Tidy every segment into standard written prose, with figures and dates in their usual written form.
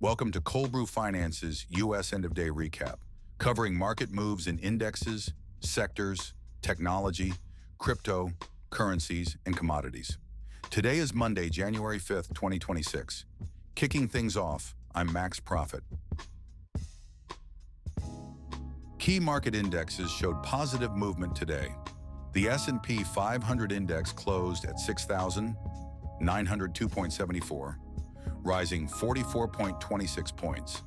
Welcome to Cold Brew Finance's U.S. End-of-Day Recap, covering market moves in indexes, sectors, technology, crypto, currencies, and commodities. Today is Monday, January 5th, 2026. Kicking things off, I'm Max Profit. Key market indexes showed positive movement today. The S&P 500 index closed at 6,902.74, rising 44.26 points.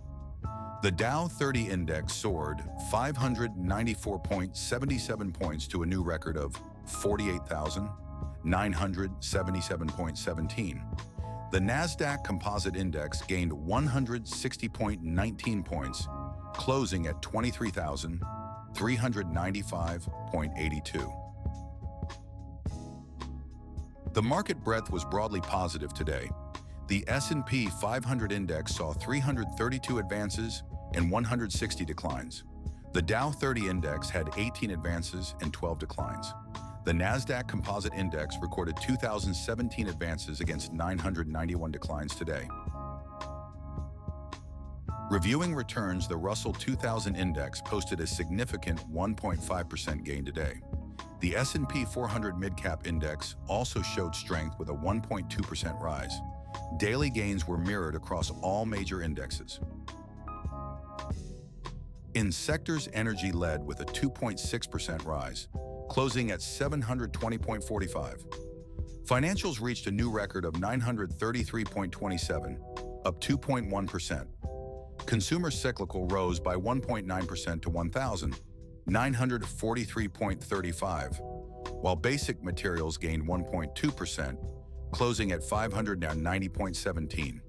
The Dow 30 index soared 594.77 points to a new record of 48,977.17. The Nasdaq Composite Index gained 160.19 points, closing at 23,395.82. The market breadth was broadly positive today. The S&P 500 index saw 332 advances and 160 declines. The Dow 30 index had 18 advances and 12 declines. The Nasdaq Composite Index recorded 2,017 advances against 991 declines today. Reviewing returns, the Russell 2000 index posted a significant 1.5% gain today. The S&P 400 MidCap index also showed strength with a 1.2% rise. Daily gains were mirrored across all major indexes. In sectors, energy led with a 2.6% rise, closing at 720.45. Financials reached a new record of 933.27, up 2.1%. Consumer cyclical rose by 1.9% to 1,943.35, while basic materials gained 1.2%, closing at 590.17.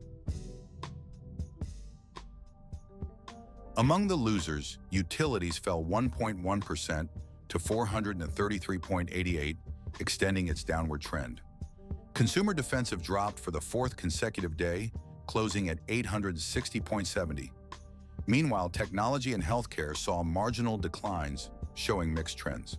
Among the losers, utilities fell 1.1% to 433.88, extending its downward trend. Consumer defensive dropped for the fourth consecutive day, closing at 860.70. Meanwhile, technology and healthcare saw marginal declines, showing mixed trends.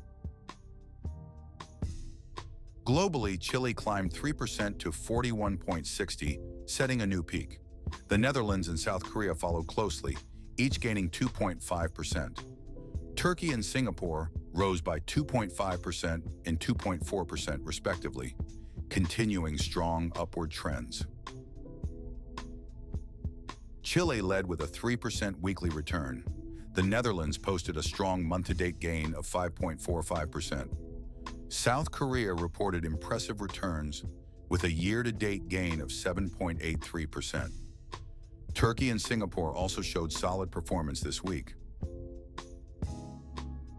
Globally, Chile climbed 3% to 41.60, setting a new peak. The Netherlands and South Korea followed closely, each gaining 2.5%. Turkey and Singapore rose by 2.5% and 2.4% respectively, continuing strong upward trends. Chile led with a 3% weekly return. The Netherlands posted a strong month-to-date gain of 5.45%. South Korea reported impressive returns with a year-to-date gain of 7.83%. Turkey and Singapore also showed solid performance this week.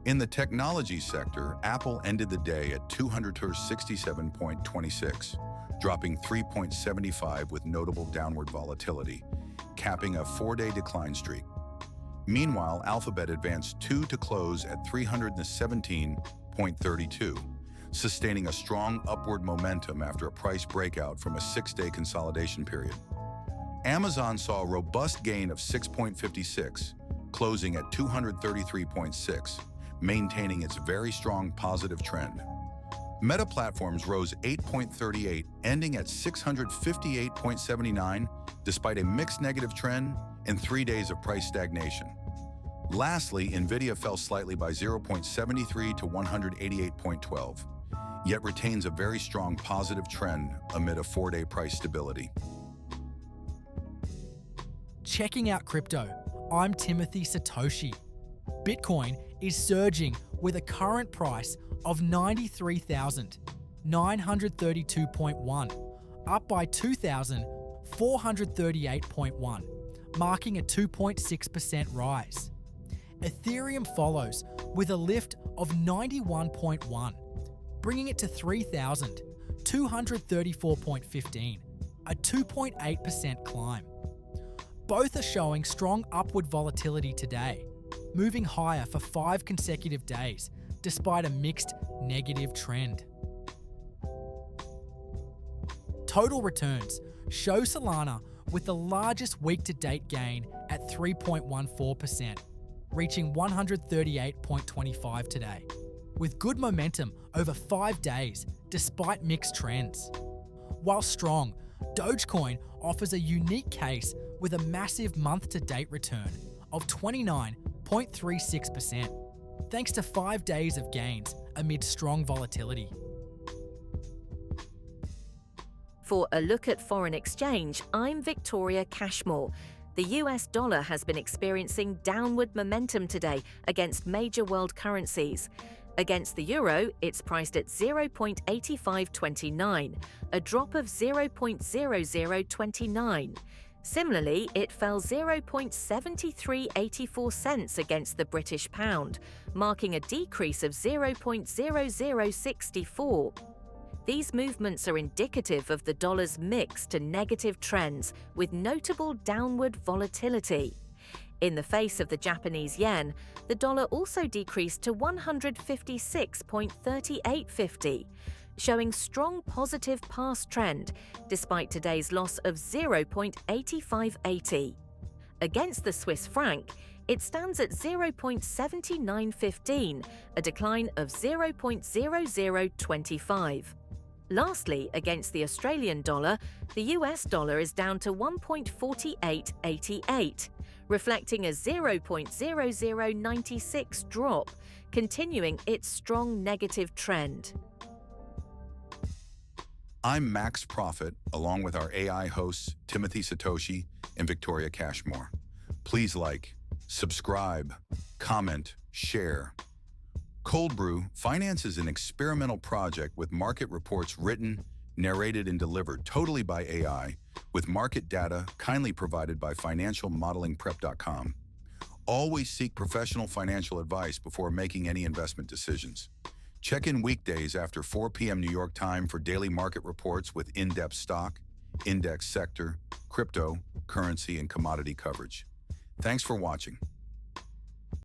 In the technology sector, Apple ended the day at 267.26, dropping 3.75 with notable downward volatility, capping a 4-day decline streak. Meanwhile, Alphabet advanced 2 to close at 317.32, sustaining a strong upward momentum after a price breakout from a 6-day consolidation period. Amazon saw a robust gain of 6.56, closing at 233.6, maintaining its very strong positive trend. Meta Platforms rose 8.38, ending at 658.79, despite a mixed negative trend and 3 days of price stagnation. Lastly, Nvidia fell slightly by 0.73 to 188.12, yet retains a very strong positive trend amid a 4-day price stability. Checking out crypto, I'm Timothy Satoshi. Bitcoin is surging with a current price of $93,932.1, up by 2,438.1, marking a 2.6% rise. Ethereum follows with a lift of 91.1, bringing it to 3,234.15, a 2.8% climb. Both are showing strong upward volatility today, moving higher for 5 consecutive days, despite a mixed negative trend. Total returns show Solana with the largest week-to-date gain at 3.14%, reaching 138.25 today, with good momentum over 5 days despite mixed trends. While strong, Dogecoin offers a unique case with a massive month-to-date return of 29.36%, thanks to 5 days of gains amid strong volatility. For a look at foreign exchange, I'm Victoria Cashmore. The US dollar has been experiencing downward momentum today against major world currencies. Against the euro, it's priced at 0.8529, a drop of 0.0029. Similarly, it fell 0.7384 cents against the British pound, marking a decrease of 0.0064. These movements are indicative of the dollar's mixed to negative trends with notable downward volatility. In the face of the Japanese yen, the dollar also decreased to 156.3850, showing strong positive past trend despite today's loss of 0.8580. Against the Swiss franc, it stands at 0.7915, a decline of 0.0025. Lastly, against the Australian dollar, the US dollar is down to 1.4888, reflecting a 0.0096 drop, continuing its strong negative trend. I'm Max Profit, along with our AI hosts, Timothy Satoshi and Victoria Cashmore. Please like, subscribe, comment, share. Cold Brew Finance is an experimental project with market reports written, narrated, and delivered totally by AI, with market data kindly provided by financialmodelingprep.com. Always seek professional financial advice before making any investment decisions. Check in weekdays after 4 p.m. New York time for daily market reports with in-depth stock, index sector, crypto, currency, and commodity coverage. Thanks for watching.